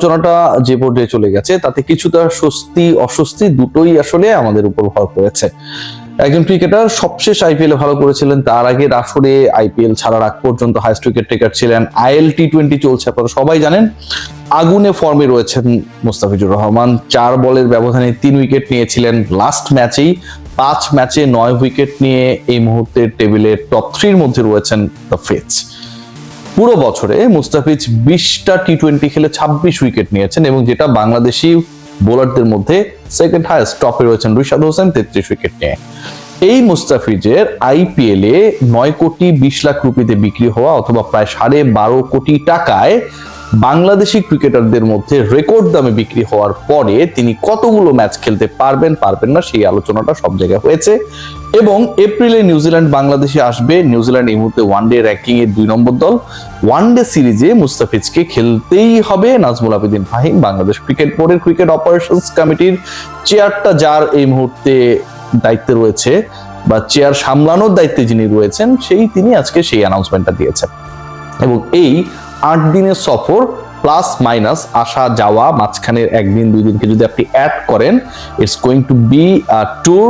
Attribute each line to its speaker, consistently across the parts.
Speaker 1: আলোচনাটা যে পর্যায়ে চলে গেছে তাতে কিছুটা স্বস্তি অস্বস্তি দুটোই আসলে আমাদের উপর ভর করেছে। একজন ক্রিকেটার সবশেষ আইপিএল এ ভালো করেছিলেন, তার আগের আসরে আইপিএল ছাড়ার আগ পর্যন্ত হাইস্ট উইকেট টেকার ছিলেন। আইএল টি20 চলছে, আপনারা সবাই জানেন। আগুনে ফর্মে রয়েছেন মুস্তাফিজুর রহমান। 4 বলের ব্যবধানে 3 উইকেট নিয়েছিলেন লাস্ট ম্যাচেই। 5 ম্যাচে 9 উইকেট নিয়ে এই মুহূর্তে টেবিলের টপ 3 মধ্যে রয়েছেন দ্য ফেজ। পুরো বছরে মুস্তাফিজ 20টা টি20 খেলে 26 উইকেট নিয়েছেন এবং যেটা বাংলাদেশি বোলারদের মধ্যে সেকেন্ড হাইয়েস্ট। টপে রয়েছেন রিশাদ হোসেন 33 উইকেট নিয়ে। এই মুস্তাফিজের আইপিএল এ 9 কোটি 20 লাখ রুপিতে বিক্রি হওয়া অথবা প্রায় 12.5 কোটি টাকায় বাংলাদেশি ক্রিকেটারদের মধ্যে রেকর্ড দামে বিক্রি হওয়ার পরে তিনি কতগুলো ম্যাচ খেলতে পারবেন না সেই আলোচনাটা সব জায়গায় হয়েছে। এবং এপ্রিলে নিউজিল্যান্ড বাংলাদেশে আসবে। নিউজিল্যান্ড এই মুহূর্তে ওয়ানডে র্যাঙ্কিং এর 2 নম্বর দল। ওয়ানডে সিরিজে মুস্তাফিজকে খেলতেই হবে। নাজমুল আবেদিন ফাহিম বাংলাদেশ ক্রিকেট বোর্ডের ক্রিকেট অপারেশনস কমিটির চেয়ারটা যার এই মুহূর্তে দায়িত্বে রয়েছে বা চেয়ার সামলানোর দায়িত্বে যিনি রয়েছেন তিনি আজকে সেই অ্যানাউন্সমেন্টটা দিয়েছেন। এবং এই 8 দিনের সফর প্লাস মাইনাস আসা যাওয়া মাঝখানের 1 দিন 2 দিনকে যদি আপনি অ্যাড করেন, it's going to be a tour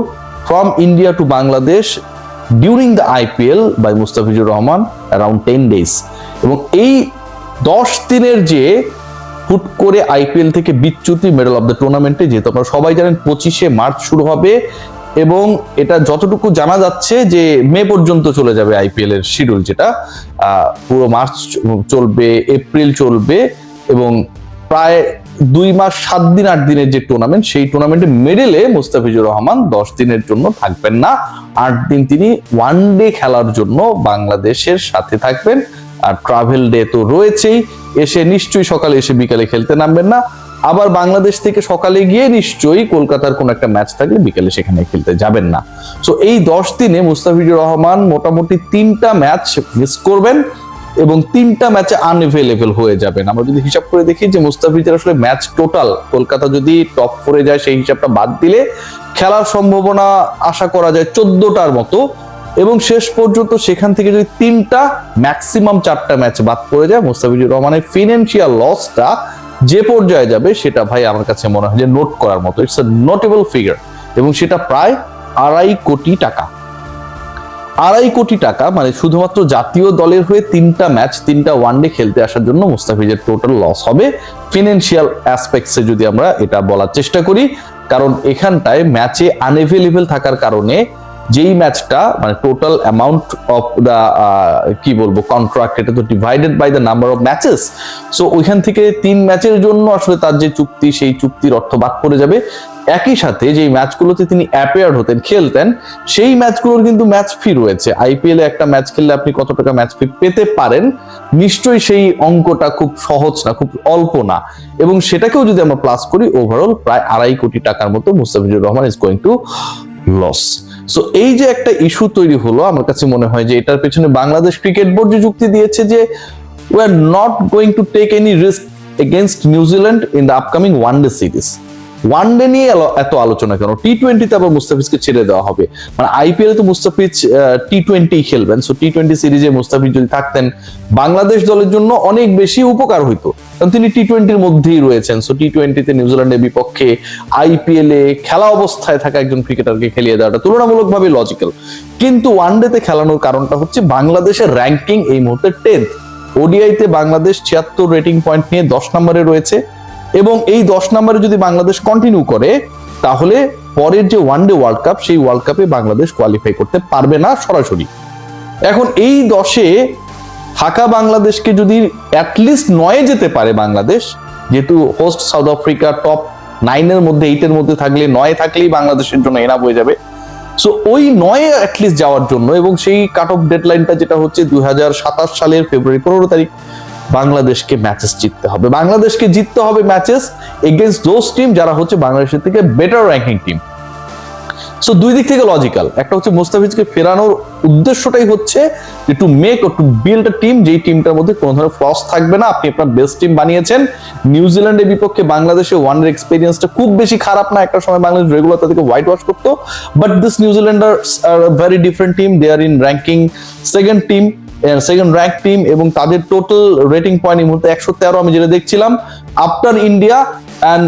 Speaker 1: from India to Bangladesh during the IPL by Mustafizur Rahman around 10 days. এবং এই 10 দিনের যে হুট করে আইপিএল থেকে বিচ্যুতি মিডল অফ দ্য টুর্নামেন্টে, যেহেতু আপনারা সবাই জানেন 25শে মার্চ শুরু হবে এবং এটা যতটুকু জানা যাচ্ছে যে মে পর্যন্ত চলে যাবে আইপিএল এর শিডিউল, যেটা পুরো মার্চ চলবে, এপ্রিল চলবে এবং প্রায় 2 মাস 7 দিন 8 দিনের যে টুর্নামেন্ট, সেই টুর্নামেন্টে মিডলে মুস্তাফিজুর রহমান 10 দিনের জন্য থাকবেন না। 8 দিন তিনি ওয়ানডে খেলার জন্য বাংলাদেশের সাথে থাকবেন। আর ট্রাভেল ডে তো রয়েছেই, এসে নিশ্চয়ই সকালে এসে বিকালে খেলতে নামবেন না। আবার বাংলাদেশ থেকে সকালে গিয়ে নিশ্চয়ই কলকাতার কোন একটা ম্যাচ থাকলে বিকালে সেখানে খেলতে যাবেন না। সো এই 10 দিনে মুস্তাফিজুর রহমান মোটামুটি 3টা ম্যাচ মিস করবেন এবং 3টা ম্যাচে আনএভেলেবল হয়ে যাবেন। আমরা যদি হিসাব করে দেখি যে মুস্তাফিজের আসলে ম্যাচ টোটাল কলকাতা যদি টপ 4-এ যায় সেই হিসাবটা বাদ দিলে খেলার সম্ভাবনা আশা করা যায় 14টার মতো। এবং শেষ পর্যন্ত সেখান থেকে যদি 3টা ম্যাক্সিমাম 4টা ম্যাচ বাদ পড়ে যায়, মুস্তাফিজুর রহমানের ফিনান্সিয়াল লসটা যে পর্যায়ে যাবে সেটা ভাই আমার কাছে মনে হয় যে নোট করার মতো। ইটস আ নোটেবল ফিগার এবং সেটা প্রায় 2.5 কোটি টাকা। 2.5 কোটি টাকা মানে শুধুমাত্র জাতীয় দলের হয়ে 3টা ম্যাচ 3টা ওয়ানডে খেলতে আসার জন্য মুস্তাফিজের টোটাল লস হবে ফিনান্সিয়াল অ্যাসপেক্টসে যদি আমরা এটা বলার চেষ্টা করি। কারণ এখানটায় ম্যাচে আনএভেলেবল থাকার কারণে যেই ম্যাচটা মানে টোটাল অ্যামাউন্ট অফ দা কি বলবো কন্ট্রাক্ট, এটা তো divided by the number of matches. So ওইখান থেকে 3 ম্যাচের জন্য আসলে তার যে চুক্তি, সেই চুক্তির অর্থ বাদ পড়ে যাবে। একই সাথে যেই ম্যাচগুলোতে তিনি অ্যাপিয়ার হতেন, খেলতেন, সেই ম্যাচগুলোর কিন্তু ম্যাচ ফি রয়েছে। আইপিএল এ একটা ম্যাচ খেললে আপনি কত টাকা ম্যাচ ফি পেতে পারেন, নিশ্চয়ই সেই অঙ্কটা খুব সহজ না, খুব অল্প না। এবং সেটাকেও যদি আমরা প্লাস করি, ওভারঅল প্রায় 2.5 কোটি টাকার মতো Mustafizur Rahman is going to loss. So এই যে একটা ইস্যু তৈরি হলো, আমার কাছে মনে হয় যে এটার পেছনে বাংলাদেশ ক্রিকেট বোর্ড যে যুক্তি দিয়েছে যে we are not going to take any risk against New Zealand in the upcoming one-day series. One day নিয়ে এত আলোচনা কেন? টি20তে আবার মুস্তাফিজকে ছেড়ে দেওয়া হবে। মানে আইপিএল এ তো মুস্তাফিজ টি20 খেলবেন। সো টি20 সিরিজে মুস্তাফিজ যদি থাকতেন বাংলাদেশ দলের জন্য অনেক বেশি উপকার হইতো, কারণ তিনি টি20-র মধ্যেই রয়েছেন। সো টি20তে নিউজিল্যান্ডের বিপক্ষে আইপিএল এ খেলা অবস্থায় থাকা একজন ক্রিকেটারকে খেলিয়ে দেওয়াটা তুলনামূলকভাবে লজিক্যাল। কিন্তু ওয়ানডেতে খেলানোর কারণটা হচ্ছে বাংলাদেশের র্যাঙ্কিং এই মুহূর্তে 10th। ওডিআইতে বাংলাদেশ 76 রেটিং পয়েন্ট নিয়ে 10 নম্বরে রয়েছে এবং এই 10 নম্বরে যদি বাংলাদেশ কন্টিনিউ করে তাহলে পরের যে ওয়ানডে ওয়ার্ল্ড কাপ, সেই ওয়ার্ল্ড কাপে বাংলাদেশ কোয়ালিফাই করতে পারবে না সরাসরি। এখন এই 10-এ থাকা বাংলাদেশকে যদি অ্যাটলিস্ট 9-এ যেতে পারে বাংলাদেশ, যেহেতু হোস্ট সাউথ আফ্রিকা টপ 9-এর মধ্যে 8-এর মধ্যে থাকলে, 9-এ থাকলেই বাংলাদেশের জন্য এনাফ হয়ে যাবে। সো ওই 9-এ অ্যাটলিস্ট যাওয়ার জন্য এবং সেই কাট অফ ডেডলাইনটা যেটা হচ্ছে 2027 সালের ফেব্রুয়ারি 15 তারিখ, বাংলাদেশকে ম্যাচেস জিততে হবে। বাংলাদেশকে জিততে হবে ম্যাচেস এগেইনস্ট দোজ টিম যারা হচ্ছে বাংলাদেশের থেকে বেটার র্যাঙ্কিং টিম। সো দুই দিক থেকে লজিক্যাল। একটা হচ্ছে মুস্তাফিজকে ফেরানোর উদ্দেশ্যটাই হচ্ছে যে to make or to build a team, যেই টিমটার মধ্যে কোনো ধরনের ফ্লস থাকবে না। আপনি আপনার বেস্ট টিম বানিয়েছেন। নিউজিল্যান্ডের বিপক্ষে বাংলাদেশের ওয়ানের এক্সপেরিয়েন্সটা খুব বেশি খারাপ না। একটা সময় বাংলাদেশ রেগুলার তাদেরকে হোয়াইট ওয়াশ করতো, বাট দিস নিউজিল্যান্ডার আর very different team. They are in ranking 2nd team second rank team, এবং তাদের টোটাল রেটিং পয়েন্ট এই মুহূর্তে 113 আমি যেটা দেখছিলাম, after India and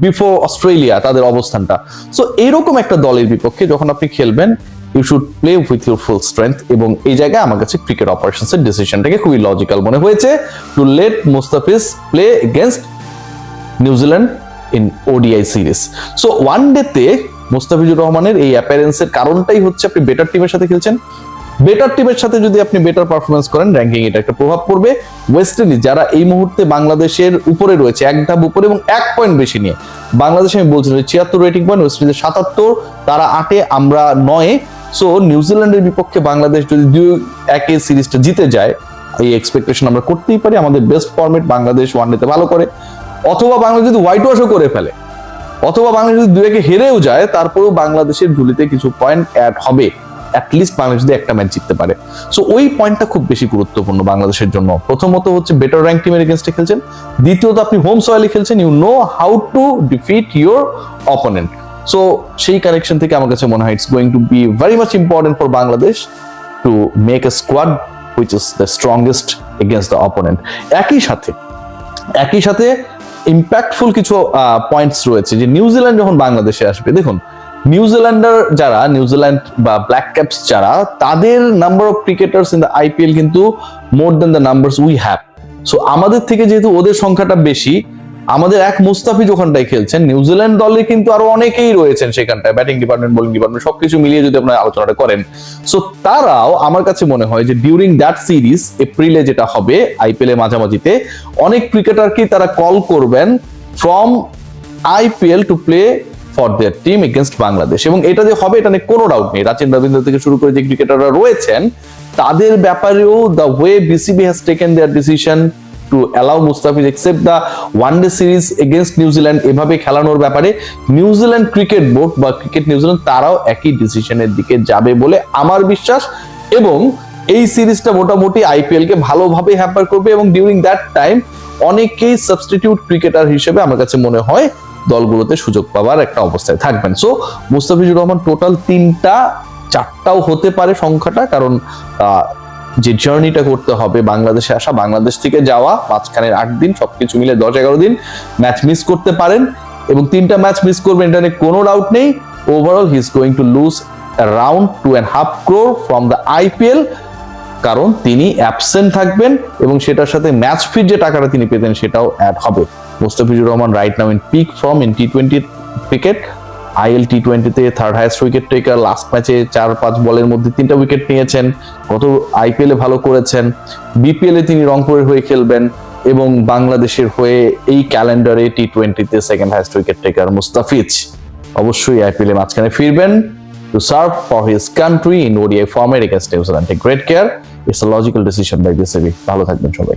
Speaker 1: before Australia তাদের অবস্থানটা। সো এইরকম একটা দলের বিপক্ষে যখন আপনি খেলবেন, you should play with your full strength, এবং এই জায়গায় আমার কাছে ক্রিকেট অপারেশনস এর ডিসিশনটাকে খুবই লজিক্যাল মনে হয়েছে to let Mustafiz play against New Zealand in ODI series. So one ডেতে মুস্তাফিজুর রহমানের এই অ্যাপিয়ারেন্সের কারণটাই হচ্ছে আপনি বেটার টিমের সাথে খেলছেন, বেটার টিমের সাথে যদি আপনি বেটার পারফরমেন্স করেন র্যাঙ্কিং এটা একটা প্রভাব পড়বে। ওয়েস্ট ইন্ডিজ যারা এই মুহূর্তে বাংলাদেশের উপরে রয়েছে, এক ধাপ উপরে এবং 1 পয়েন্ট বেশি নিয়ে, বাংলাদেশ আমি বলছিলাম 76 রেটিং পয়েন্ট, ওয়েস্ট ইন্ডিজের 77, তারা 8-এ, আমরা 9-এ। সো নিউজিল্যান্ডের বিপক্ষে বাংলাদেশ যদি 2-1 সিরিজটা জিতে যায়, এই এক্সপেকটেশন আমরা করতেই পারি। আমাদের বেস্ট ফরম্যাট, বাংলাদেশ ওয়ানডেতে ভালো করে, অথবা বাংলাদেশ যদি হোয়াইট ওয়াশও করে ফেলে, অথবা বাংলাদেশ যদি 2-1 হেরেও যায়, তারপরেও বাংলাদেশের ঝুলিতে কিছু পয়েন্ট অ্যাড হবে, অ্যাটলিস্ট বাংলাদেশ যদি একটা ম্যাচ জিততে পারে। সো ওই পয়েন্টটা খুব বেশি গুরুত্বপূর্ণ বাংলাদেশের জন্য। প্রথমত হচ্ছে বেটার র্যাঙ্ক টিমের এগেইনস্টে খেলছেন, দ্বিতীয়ত আপনি হোম সয়েলে খেলছেন, you know how to defeat your opponent. So সেই কানেকশন থেকে আমার কাছে মনে হয় it's going to be very much important for Bangladesh to make a squad which is the strongest against the opponent. একই সাথে ইম্প্যাক্টফুল কিছু পয়েন্টস রয়েছে যে নিউজিল্যান্ড যখন বাংলাদেশে আসবে, দেখুন নিউজিল্যান্ডার যারা, নিউজিল্যান্ড বা ব্ল্যাক ক্যাপস যারা, তাদের number of cricketers in the IPL কিন্তু more than the numbers we have. So আমাদের থেকে যেহেতু ওদের সংখ্যাটা বেশি, আমাদের এক মুস্তাফিজ ওখানটায় খেলছেন, নিউজিল্যান্ড দলে কিন্তু আরো অনেকেই রয়েছেন সেখানটায়, ব্যাটিং ডিপার্টমেন্ট, বোলিং ডিপার্টমেন্ট সবকিছু মিলিয়ে যদি আপনারা আলোচনাটা করেন। সো তারাও আমার কাছে মনে হয় যে ডিউরিং দ্যাট সিরিজ, এপ্রিলে যেটা হবে আইপিএল এর মাঝামাঝিতে, অনেক ক্রিকেটারকেই তারা কল করবেন from IPL to play for their team against Bangladesh. এবং এটা যে হবে এটা নিয়ে কোনো ডাউট নেই। রাচিন রবীন্দ্র থেকে শুরু করে যে ক্রিকেটাররা রয়েছেন, তাদের ব্যাপারেও the way BCB has taken there decision to allow Mustafiz except the one day series against New Zealand এভাবে খেলানোর ব্যাপারে নিউজিল্যান্ড ক্রিকেট বোর্ড বা ক্রিকেট নিউজিল্যান্ড তারাও একই ডিসিশনের দিকে যাবে বলে আমার বিশ্বাস। এবং এই সিরিজটা মোটামুটি আইপিএল কে ভালোভাবে হ্যাম্পার করবে, এবং ডিউরিং দ্যাট টাইম অনেকেই সাবস্টিটিউট ক্রিকেটার হিসেবে আমার কাছে মনে হয় দলগুলোতে সুযোগ পাওয়ার একটা অবস্থায় থাকবেন। সো মুস্তাফিজুর রহমান টোটাল 3টা, 4টাও হতে পারে সংখ্যাটা, কারণ যে জার্নিটা করতে হবে বাংলাদেশে আসা, বাংলাদেশ থেকে যাওয়া, মাঝখানের 8 দিন, সবকিছু মিলে 10-11 দিন ম্যাচ মিস করতে পারেন, এবং 3টা ম্যাচ মিস করবেন এটা নিয়ে কোনো ডাউট নেই। Overall he is going to lose around 2.5 crore from the IPL, কারণ তিনি অ্যাবসেন্ট থাকবেন, এবং সেটার সাথে ম্যাচ ফি যে টাকাটা তিনি পেতেন সেটাও অ্যাড হবে। Mustafizur Rahman right now in peak form in টি20 ক্রিকেট, আইএল টি20তে 3rd highest wicket taker, last ম্যাচে 4-5 বলের মধ্যে 3টা উইকেট নিয়েছেন, গত আইপিএল এ ভালো করেছেন, বিপিএল এ তিনি রংপুরের হয়ে খেলবেন, এবং বাংলাদেশের হয়ে এই ক্যালেন্ডারে টি20তে 2nd হাইয়েস্ট উইকেট টেকার মুস্তাফিজ অবশ্যই আইপিএল এ মাঝখানে ফিরবেন to serve for his country in ODI format against New Zealand. Take great care. It's a logical decision by BCB. ভালো থাকবেন সবাই।